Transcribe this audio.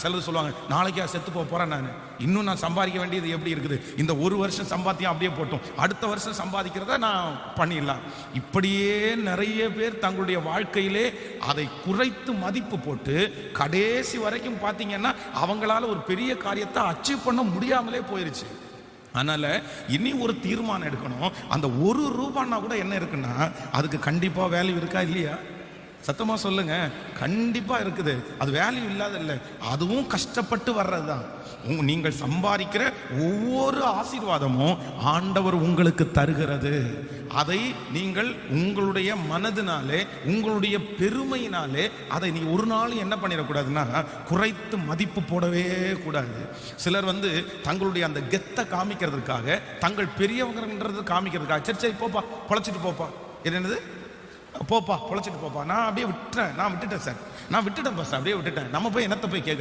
சிலர் சொல்லுவாங்க, நாளைக்கா செத்து போகிறேன், நான் இன்னும் நான் சம்பாதிக்க வேண்டியது எப்படி இருக்குது, இந்த ஒரு வருஷம் சம்பாத்தியம் அப்படியே போட்டோம், அடுத்த வருஷம் சம்பாதிக்கிறத நான் பண்ணிடலாம். இப்படியே நிறைய பேர் தங்களுடைய வாழ்க்கையிலே அதை குறைத்து மதிப்பு போட்டு கடைசி வரைக்கும் பார்த்தீங்கன்னா அவங்களால ஒரு பெரிய காரியத்தை அச்சீவ் பண்ண முடியாமலே போயிருச்சு. அதனால இனி ஒரு தீர்மானம் எடுக்கணும். அந்த ஒரு ரூபான்னா கூட என்ன இருக்குன்னா அதுக்கு கண்டிப்பா வேல்யூ இருக்கா இல்லையா? சத்தமா சொல்லுங்க. கண்டிப்பா இருக்குது. அது வேல்யூ இல்லாத இல்லை, அதுவும் கஷ்டப்பட்டு வர்றதுதான். நீங்கள் சம்பாதிக்கிற ஒவ்வொரு ஆசீர்வாதமும் ஆண்டவர் உங்களுக்கு தருகிறது. அதை நீங்கள் உங்களுடைய மனதினாலே, உங்களுடைய பெருமையினாலே அதை நீ ஒரு நாள் என்ன பண்ணிடக்கூடாதுன்னா குறைத்து மதிப்பு போடவே கூடாது. சிலர் தங்களுடைய அந்த கெத்தை காமிக்கிறதுக்காக, தங்கள் பெரியவங்கன்றது காமிக்கிறதுக்காக, சரி சரி போப்பா பொழைச்சிட்டு போப்பா, என்னது போப்பா பொழைச்சிட்டு போப்பா, நான் அப்படியே விட்டுட்டேன், நான் விட்டுட்டேன் சார், நான் விட்டுட்டேன் பாஸ், அப்படியே விட்டுட்டேன், நம்ம போய் என்னத்தை போய் கேட்க